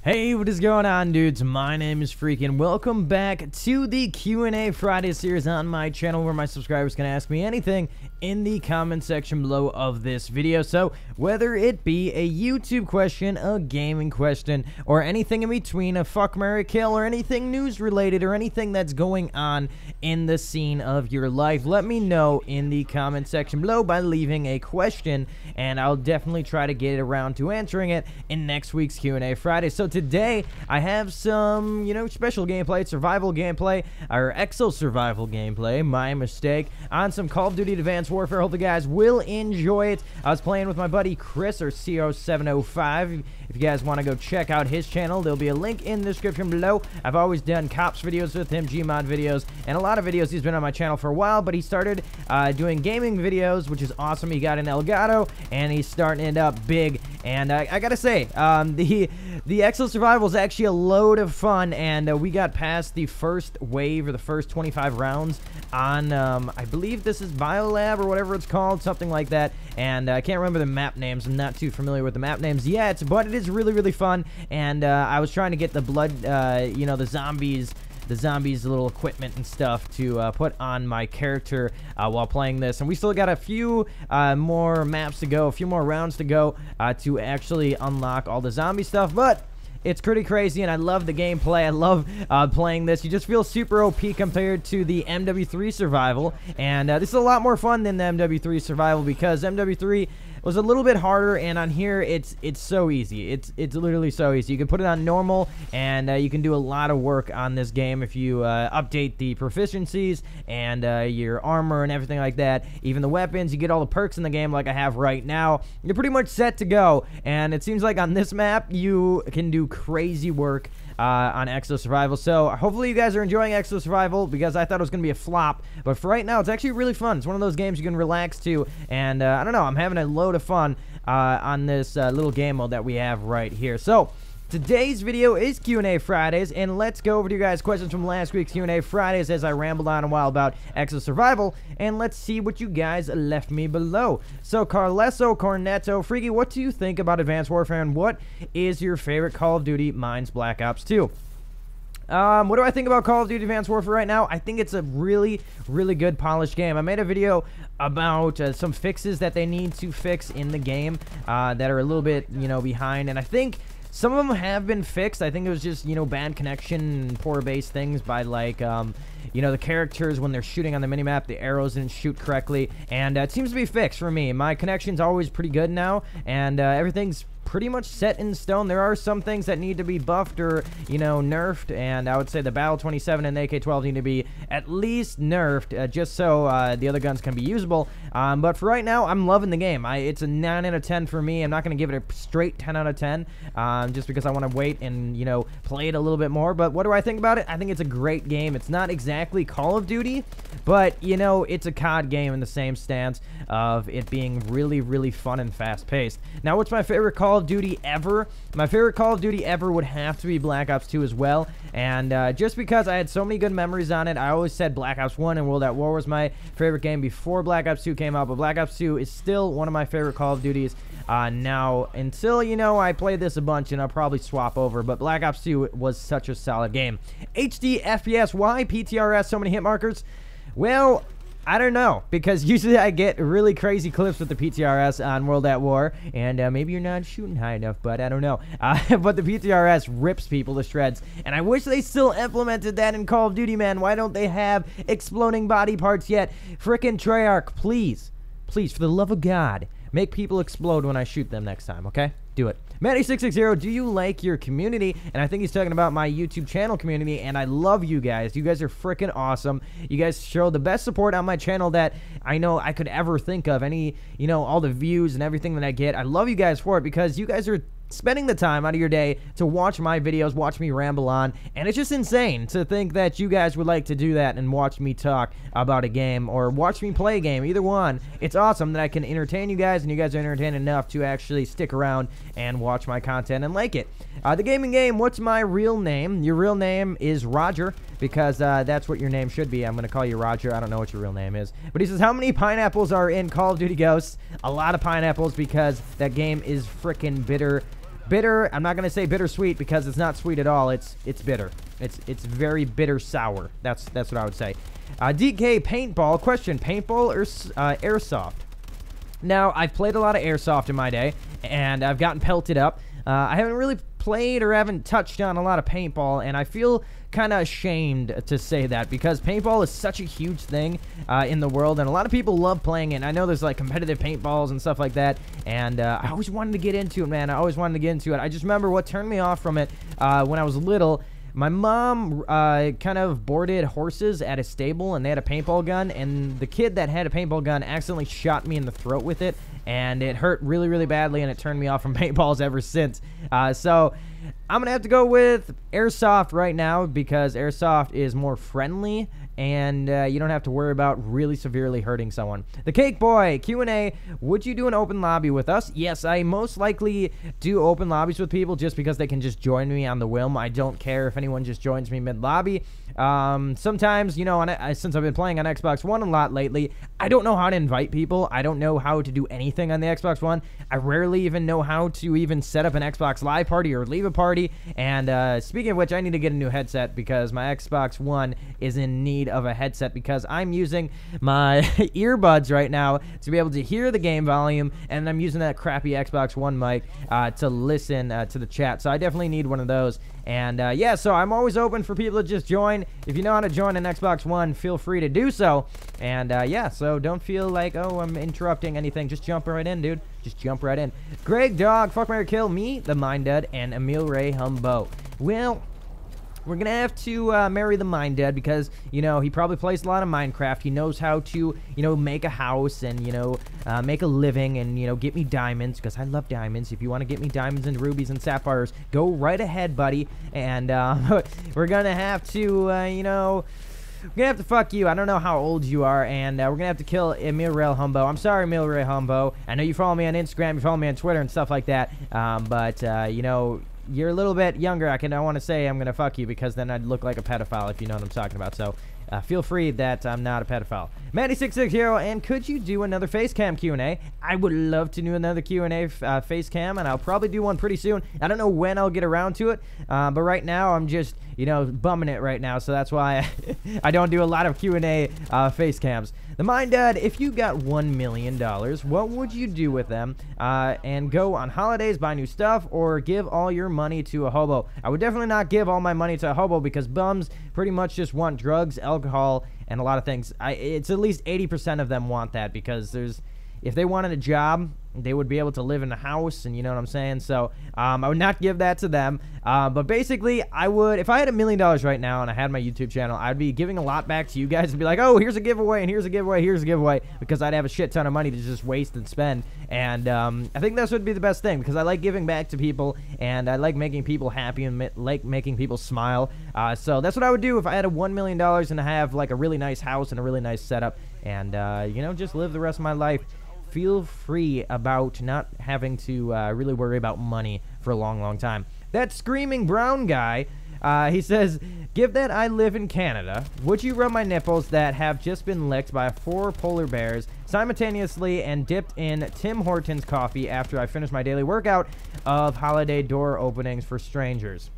Hey, what is going on, dudes? My name is ImFr3ke, and welcome back to the Q&A Friday series on my channel, where my subscribers can ask me anything in the comment section below of this video. So, whether it be a YouTube question, a gaming question, or anything in between, a fuck, marry, kill, or anything news related, or anything that's going on in the scene of your life, let me know in the comment section below by leaving a question, and I'll definitely try to get around to answering it in next week's Q&A Friday. So today I have some, special gameplay, survival gameplay, or exo survival gameplay, my mistake, on some Call of Duty Advanced Warfare. Hope you guys will enjoy it. I was playing with my buddy Chris, or CO705. If you guys want to go check out his channel, there'll be a link in the description below. I've always done cops videos with him, Gmod videos, and a lot of videos. He's been on my channel for a while, but he started doing gaming videos, which is awesome. He got an Elgato, and he's starting it up big. And I gotta say, the Exo Survival is actually a load of fun, and we got past the first wave, or the first 25 rounds on, I believe this is Biolab, or whatever it's called, something like that. And I can't remember the map names. I'm not too familiar with the map names yet, but it is really, really fun. And I was trying to get the blood, the zombies little equipment and stuff to put on my character while playing this. And we still got a few more maps to go, a few more rounds to go to actually unlock all the zombie stuff. But it's pretty crazy, and I love the gameplay. I love playing this. You just feel super OP compared to the MW3 Survival. And this is a lot more fun than the MW3 Survival, because MW3 was a little bit harder, and on here it's so easy. It's literally so easy. You can put it on normal, and you can do a lot of work on this game if you update the proficiencies and your armor and everything like that. Even the weapons, you get all the perks in the game like I have right now. You're pretty much set to go, and it seems like on this map you can do crazy work on Exo Survival. So hopefully you guys are enjoying Exo Survival, because I thought it was going to be a flop, but for right now it's actually really fun. It's one of those games you can relax to, and I don't know, I'm having a load of fun on this little game mode that we have right here. So today's video is Q&A Fridays, and let's go over to you guys' questions from last week's Q&A Fridays as I rambled on a while about Exo Survival, and let's see what you guys left me below. So Carleso Cornetto, ImFr3ke, what do you think about Advanced Warfare, and what is your favorite Call of Duty? Mine's Black Ops 2. What do I think about Call of Duty Advanced Warfare right now? I think it's a really, really good polished game. I made a video about some fixes that they need to fix in the game that are a little bit, behind, and I think some of them have been fixed. I think it was just, bad connection and poor base things by, like, the characters, when they're shooting on the minimap, the arrows didn't shoot correctly, and it seems to be fixed for me. My connection's always pretty good now, and everything's pretty much set in stone. There are some things that need to be buffed or, nerfed, and I would say the Battle 27 and the AK-12 need to be at least nerfed, just so the other guns can be usable. But for right now, I'm loving the game. It's a 9 out of 10 for me. I'm not going to give it a straight 10 out of 10, just because I want to wait and, play it a little bit more. But what do I think about it? I think it's a great game. It's not exactly Call of Duty, but, it's a COD game in the same stance of it being really, really fun and fast-paced. Now, what's my favorite Call of Duty ever? My favorite Call of Duty ever would have to be Black Ops 2 as well, and just because I had so many good memories on it, I always said Black Ops 1 and World at War was my favorite game before Black Ops 2 came out, but Black Ops 2 is still one of my favorite Call of Duties now, until, I played this a bunch, and I'll probably swap over, but Black Ops 2 was such a solid game. HD FPS, why PTRS, so many hit markers? Well, I don't know, because usually I get really crazy clips with the PTRS on World at War, and maybe you're not shooting high enough, but I don't know. But the PTRS rips people to shreds, and I wish they still implemented that in Call of Duty, man. Why don't they have exploding body parts yet? Frickin' Treyarch, please, for the love of God, make people explode when I shoot them next time, okay? Do it. Matty660, do you like your community? And I think he's talking about my YouTube channel community, and I love you guys. You guys are freaking awesome. You guys show the best support on my channel that I know I could ever think of. All the views and everything that I get. I love you guys for it, because you guys are spending the time out of your day to watch my videos, watch me ramble on, and it's just insane to think that you guys would like to do that and watch me talk about a game or watch me play a game. Either one. It's awesome that I can entertain you guys, and you guys are entertained enough to actually stick around and watch my content and like it. The gaming game, what's my real name? Your real name is Roger, because that's what your name should be. I'm going to call you Roger. I don't know what your real name is. But he says, how many pineapples are in Call of Duty Ghosts? A lot of pineapples, because that game is frickin' bitter bitter. I'm not going to say bittersweet because it's not sweet at all. It's bitter. It's very bitter sour. That's what I would say. DK Paintball. Question, paintball or airsoft? Now, I've played a lot of airsoft in my day, and I've gotten pelted up. I haven't really played or haven't touched on a lot of paintball, and I feel kind of ashamed to say that because paintball is such a huge thing in the world, and a lot of people love playing it. And I know there's like competitive paintballs and stuff like that, and I always wanted to get into it, man. I always wanted to get into it. I just remember what turned me off from it when I was little. My mom kind of boarded horses at a stable, and they had a paintball gun, and the kid that had a paintball gun accidentally shot me in the throat with it, and it hurt really, really badly, and it turned me off from paintballs ever since. So I'm going to have to go with airsoft right now because airsoft is more friendly, and you don't have to worry about really severely hurting someone. The Cake Boy, Q&A, would you do an open lobby with us? Yes, I most likely do open lobbies with people just because they can just join me on the whim. I don't care if anyone just joins me mid-lobby. Sometimes, you know, since I've been playing on Xbox One a lot lately, I don't know how to invite people. I don't know how to do anything on the Xbox One. I rarely even know how to even set up an Xbox Live party or leave a party. And speaking of which, I need to get a new headset because my Xbox One is in need of a headset because I'm using my earbuds right now to be able to hear the game volume, and I'm using that crappy Xbox One mic to listen to the chat. So I definitely need one of those. And yeah, so I'm always open for people to just join. If you know how to join an Xbox One, feel free to do so. And yeah, so don't feel like, oh, I'm interrupting anything. Just jump right in, dude. Just jump right in. Greg Dog, Fuck, Marry, Kill, me, the Mind Dead, and ImFr3ke Humbo. Well, we're going to have to marry the Mind Dead because, you know, he probably plays a lot of Minecraft. He knows how to, you know, make a house and, you know, make a living and, you know, get me diamonds because I love diamonds. If you want to get me diamonds and rubies and sapphires, go right ahead, buddy. And we're going to have to, you know, we're going to have to fuck you. I don't know how old you are, and we're going to have to kill ImFr3ke Humbo. I'm sorry, ImFr3ke Humbo. I know you follow me on Instagram, you follow me on Twitter and stuff like that, but, you know, you're a little bit younger. I don't want to say I'm going to fuck you because then I'd look like a pedophile if you know what I'm talking about. So feel free that I'm not a pedophile. ImFr3ke, and could you do another face cam Q&A? I would love to do another Q&A face cam, and I'll probably do one pretty soon. I don't know when I'll get around to it, but right now I'm just, you know, bumming it right now. So that's why I don't do a lot of Q&A face cams. The Mind Dad, if you got $1 million, what would you do with them? And go on holidays, buy new stuff, or give all your money to a hobo? I would definitely not give all my money to a hobo because bums pretty much just want drugs, alcohol, and a lot of things. It's at least 80% of them want that because if they wanted a job, they would be able to live in a house, and you know what I'm saying? So I would not give that to them. But basically, I would, if I had $1 million right now and I had my YouTube channel, I'd be giving a lot back to you guys and be like, oh, here's a giveaway, and here's a giveaway, here's a giveaway, because I'd have a shit ton of money to just waste and spend. And I think that's would be the best thing because I like giving back to people, and I like making people happy and like making people smile. So that's what I would do if I had $1 million and I have like a really nice house and a really nice setup, and you know, just live the rest of my life. Feel free about not having to really worry about money for a long, long time. That Screaming Brown guy, he says, give that I live in Canada. Would you rub my nipples that have just been licked by 4 polar bears simultaneously and dipped in Tim Hortons coffee after I finish my daily workout of holiday door openings for strangers?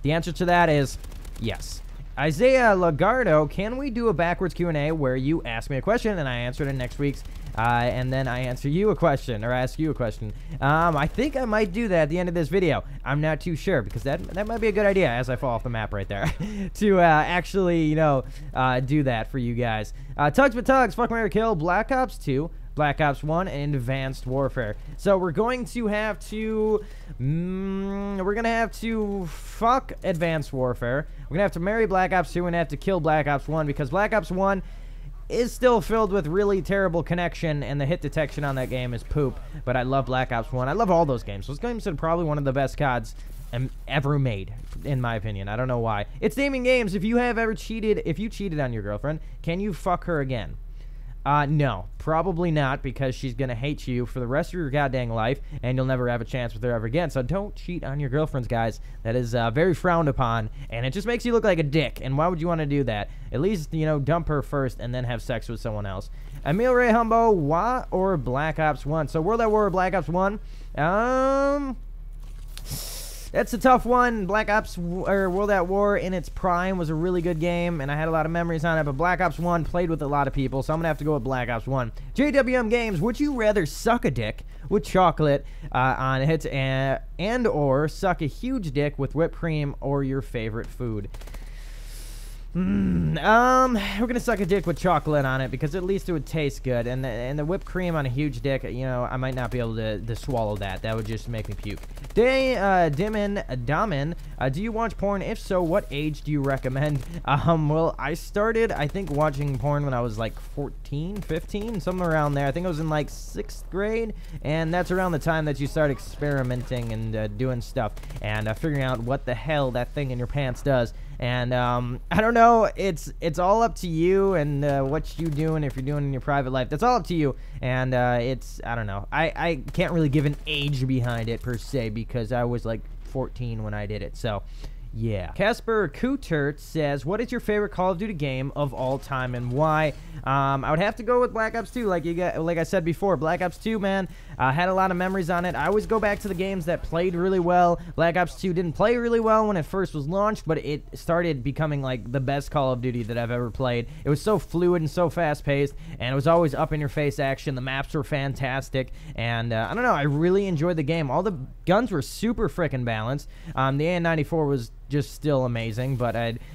The answer to that is yes. Isaiah Lagardo, can we do a backwards Q&A where you ask me a question and I answer it in next week's and then I answer you a question, or ask you a question? I think I might do that at the end of this video. I'm not too sure, because that might be a good idea as I fall off the map right there, to actually, you know, do that for you guys. Tugs but Tugs, Fuck, Marry, Kill, Black Ops 2, Black Ops 1, and Advanced Warfare. So we're going to have to, fuck Advanced Warfare. We're going to have to marry Black Ops 2 and have to kill Black Ops 1, because Black Ops 1 is still filled with really terrible connection, and the hit detection on that game is poop. But I love Black Ops 1. I love all those games. Those games are probably one of the best CODs ever made, in my opinion. I don't know why. It's naming games. If you have ever cheated, if you cheated on your girlfriend, can you fuck her again? No, probably not, because she's gonna hate you for the rest of your goddamn life, and you'll never have a chance with her ever again. So don't cheat on your girlfriends, guys. That is very frowned upon, and it just makes you look like a dick. And why would you want to do that? At least, you know, dump her first and then have sex with someone else. ImFr3ke Humbo, WA or Black Ops 1? So World at War or Black Ops 1? That's a tough one. Black Ops or World at War in its prime was a really good game, and I had a lot of memories on it, but Black Ops 1 played with a lot of people, so I'm gonna have to go with Black Ops 1. JWM Games, would you rather suck a dick with chocolate on it and or suck a huge dick with whipped cream or your favorite food? We're gonna suck a dick with chocolate on it because at least it would taste good, and the whipped cream on a huge dick, you know, I might not be able to swallow that. That would just make me puke. Damin, do you watch porn? If so, what age do you recommend? Well, I started, I think, watching porn when I was like 14, 15, somewhere around there. I think I was in like 6th grade, and that's around the time that you start experimenting and doing stuff and figuring out what the hell that thing in your pants does. And I don't know, it's all up to you and what you do and if you're doing in your private life. That's all up to you. And it's, I don't know, I can't really give an age behind it per se because I was like 14 when I did it. So yeah. Casper Coutert says, what is your favorite Call of Duty game of all time and why? I would have to go with Black Ops 2. Like I said before, Black Ops 2, man, had a lot of memories on it. I always go back to the games that played really well. Black Ops 2 didn't play really well when it first was launched, but it started becoming like the best Call of Duty that I've ever played. It was so fluid and so fast-paced, and it was always up-in-your-face action. The maps were fantastic, and I don't know, I really enjoyed the game. All the guns were super freaking balanced. The AN-94 was just still amazing, but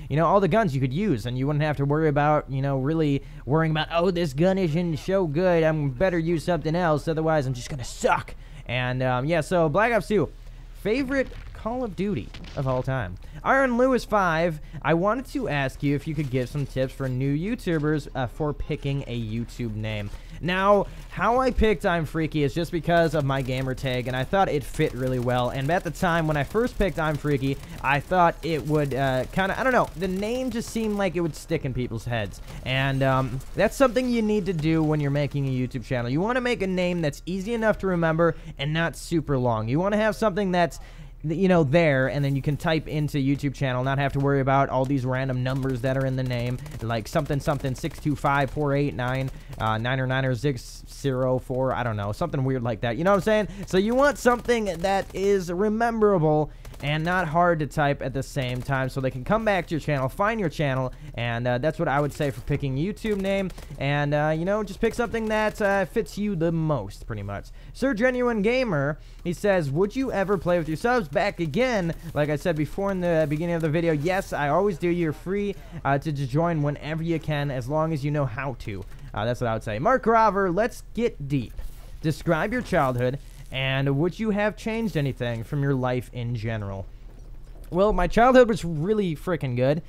you know, all the guns you could use, and you wouldn't have to worry about, you know, really worrying about, oh, this gun isn't so good, I'm better use something else, otherwise I'm just gonna suck. And yeah, so Black Ops 2, favorite Call of Duty of all time. Iron Lewis 5, I wanted to ask you if you could give some tips for new YouTubers for picking a YouTube name. Now, how I picked ImFr3ke is just because of my gamer tag, and I thought it fit really well. And at the time, when I first picked ImFr3ke, I thought it would kind of, I don't know, the name just seemed like it would stick in people's heads. And that's something you need to do when you're making a YouTube channel. You want to make a name that's easy enough to remember and not super long. You want to have something that's, you know, there, and then you can type into YouTube channel, not have to worry about all these random numbers that are in the name, like something 625-489 9 604, I don't know, something weird like that, you know what I'm saying? So you want something that is rememberable and not hard to type at the same time, so they can come back to your channel, find your channel, and that's what I would say for picking YouTube name. And you know, just pick something that fits you the most, pretty much. Sir Genuine Gamer, he says, would you ever play with your subs? Back again, like I said before in the beginning of the video, yes, I always do. You're free to join whenever you can, as long as you know how to. That's what I would say. Mark Rover, let's get deep. Describe your childhood, and would you have changed anything from your life in general? Well, my childhood was really freaking good.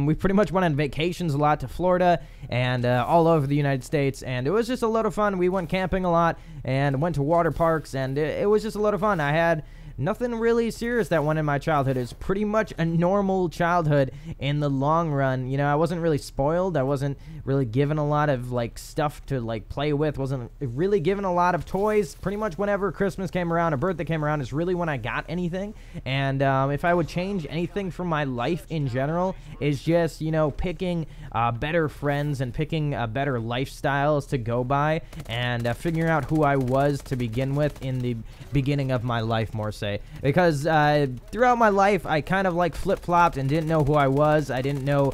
We pretty much went on vacations a lot to Florida and all over the United States, and it was just a lot of fun. We went camping a lot and went to water parks, and it was just a lot of fun. I had nothing really serious that went in my childhood. It's pretty much a normal childhood in the long run. You know, I wasn't really spoiled. I wasn't really given a lot of, like, stuff to, like, play with. Wasn't really given a lot of toys. Pretty much whenever Christmas came around or birthday came around is really when I got anything. And if I would change anything from my life in general, is just, you know, picking better friends and picking better lifestyles to go by, and figuring out who I was to begin with in the beginning of my life, more so. Because throughout my life, I kind of like flip-flopped and didn't know who I was. I didn't know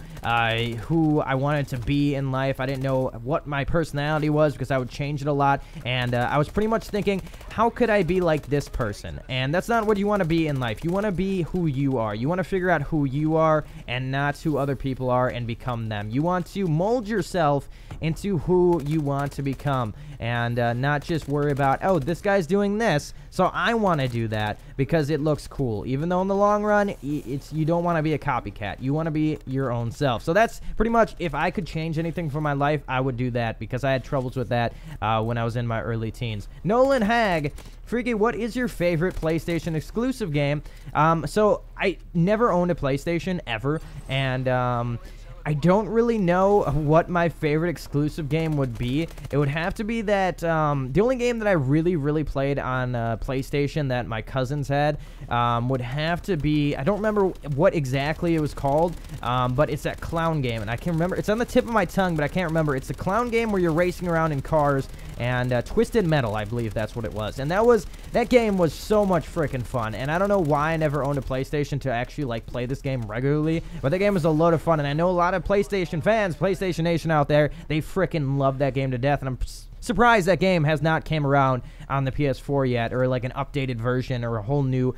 who I wanted to be in life. I didn't know what my personality was because I would change it a lot. And I was pretty much thinking, how could I be like this person? And that's not what you want to be in life. You want to be who you are. You want to figure out who you are and not who other people are and become them. You want to mold yourself into who you want to become, and not just worry about, oh, this guy's doing this, so I want to do that because it looks cool. Even though in the long run, you don't want to be a copycat. You want to be your own self. So that's pretty much, if I could change anything for my life, I would do that, because I had troubles with that when I was in my early teens. Nolan Hag, Freaky, what is your favorite PlayStation exclusive game? So I never owned a PlayStation ever, and I don't really know what my favorite exclusive game would be. It would have to be that, the only game that I really played on PlayStation that my cousins had would have to be, I don't remember what exactly it was called, but it's that clown game, and I can't remember, it's on the tip of my tongue, but I can't remember. It's a clown game where you're racing around in cars, and Twisted Metal, I believe that's what it was. And that game was so much freaking fun, and I don't know why I never owned a PlayStation to actually, like, play this game regularly, but the game was a load of fun, and I know a lot of PlayStation fans, PlayStation Nation out there, they freaking love that game to death, and I'm surprised that game has not came around on the PS4 yet, or like an updated version or a whole new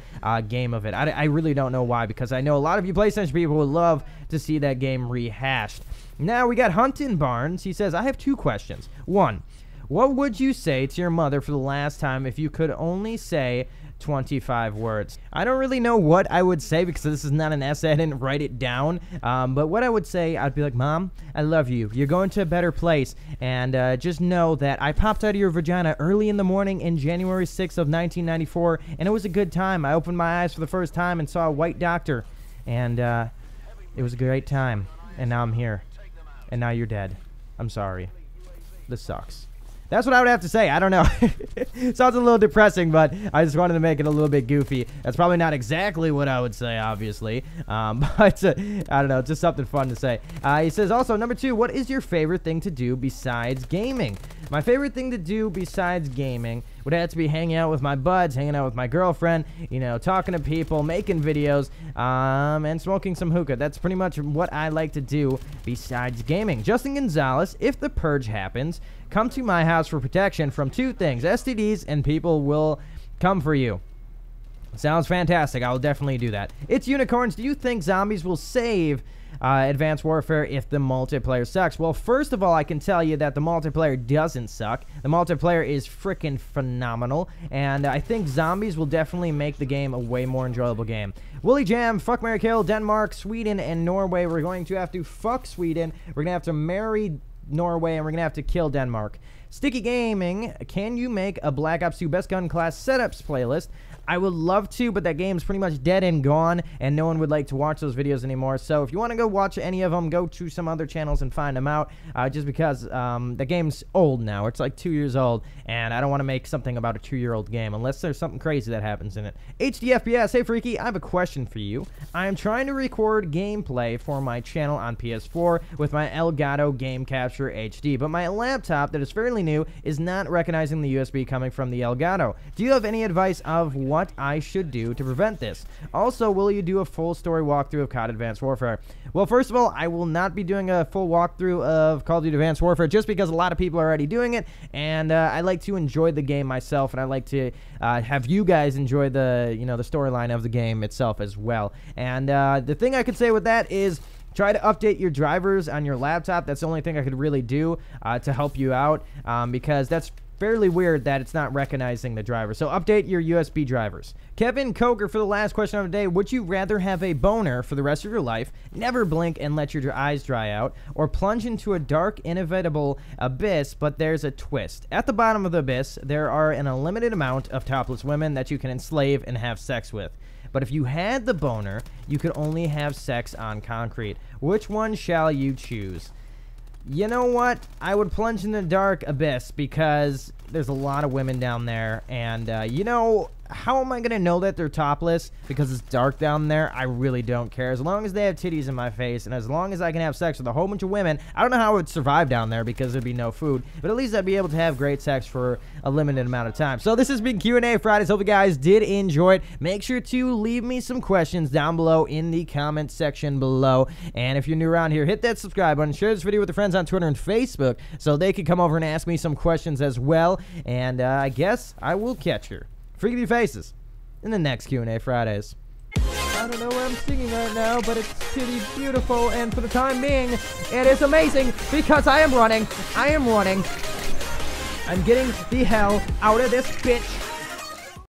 game of it. I really don't know why, because I know a lot of you PlayStation people would love to see that game rehashed. Now we got Huntin Barnes. He says, I have 2 questions. 1, what would you say to your mother for the last time if you could only say 25 words? I don't really know what I would say because this is not an essay. I didn't write it down. But what I would say, I'd be like, Mom, I love you. You're going to a better place. And just know that I popped out of your vagina early in the morning in January 6th of 1994. And it was a good time. I opened my eyes for the first time and saw a white doctor. And it was a great time. And now I'm here. And now you're dead. I'm sorry. This sucks. That's what I would have to say. I don't know. Sounds a little depressing, but I just wanted to make it a little bit goofy. That's probably not exactly what I would say, obviously. But I don't know. Just something fun to say. He says also, number 2, what is your favorite thing to do besides gaming? My favorite thing to do besides gaming would have to be hanging out with my buds, hanging out with my girlfriend, you know, talking to people, making videos, and smoking some hookah. That's pretty much what I like to do besides gaming. Justin Gonzalez, if the purge happens, come to my house for protection from 2 things, STDs, and people will come for you. Sounds fantastic. I will definitely do that. It's Unicorns. Do you think zombies will save Advanced Warfare if the multiplayer sucks? Well, first of all, I can tell you that the multiplayer doesn't suck. The multiplayer is freaking phenomenal, and I think zombies will definitely make the game a way more enjoyable game. Willie Jam, fuck, marry, kill, Denmark, Sweden, and Norway. We're going to have to fuck Sweden. We're going to have to marry Norway, and we're going to have to kill Denmark. Sticky Gaming, can you make a Black Ops 2 Best Gun Class Setups playlist? I would love to, but that game's pretty much dead and gone, and no one would like to watch those videos anymore. So if you want to go watch any of them, go to some other channels and find them out, just because the game's old now. It's like 2 years old, and I don't want to make something about a 2-year-old game unless there's something crazy that happens in it. HDFPS, hey Freaky, I have a question for you. I am trying to record gameplay for my channel on PS4 with my Elgato Game Capture HD, but my laptop that is fairly new is not recognizing the USB coming from the Elgato. Do you have any advice of what I should do to prevent this? Also, will you do a full story walkthrough of COD Advanced Warfare? Well, first of all, I will not be doing a full walkthrough of Call of Duty Advanced Warfare just because a lot of people are already doing it, and I like to enjoy the game myself, and I like to have you guys enjoy the, you know, the storyline of the game itself as well. And the thing I could say with that is try to update your drivers on your laptop. That's the only thing I could really do to help you out, because that's fairly weird that it's not recognizing the driver. So update your USB drivers. Kevin Coker, for the last question of the day, would you rather have a boner for the rest of your life, never blink and let your eyes dry out, or plunge into a dark, inevitable abyss, but there's a twist? At the bottom of the abyss, there are an unlimited amount of topless women that you can enslave and have sex with. But if you had the boner, you could only have sex on concrete. Which one shall you choose? You know what? I would plunge in the dark abyss because there's a lot of women down there. And, you know, how am I going to know that they're topless? Because it's dark down there? I really don't care. As long as they have titties in my face and as long as I can have sex with a whole bunch of women, I don't know how I would survive down there because there'd be no food. But at least I'd be able to have great sex for a limited amount of time. So this has been Q&A Fridays. Hope you guys did enjoy it. Make sure to leave me some questions down below in the comment section below. And if you're new around here, hit that subscribe button. Share this video with your friends on Twitter and Facebook so they can come over and ask me some questions as well. And I guess I will catch your freaky faces in the next Q&A Fridays. I don't know where I'm singing right now, but it's pretty beautiful, and for the time being, it is amazing because I am running. I'm getting the hell out of this bitch.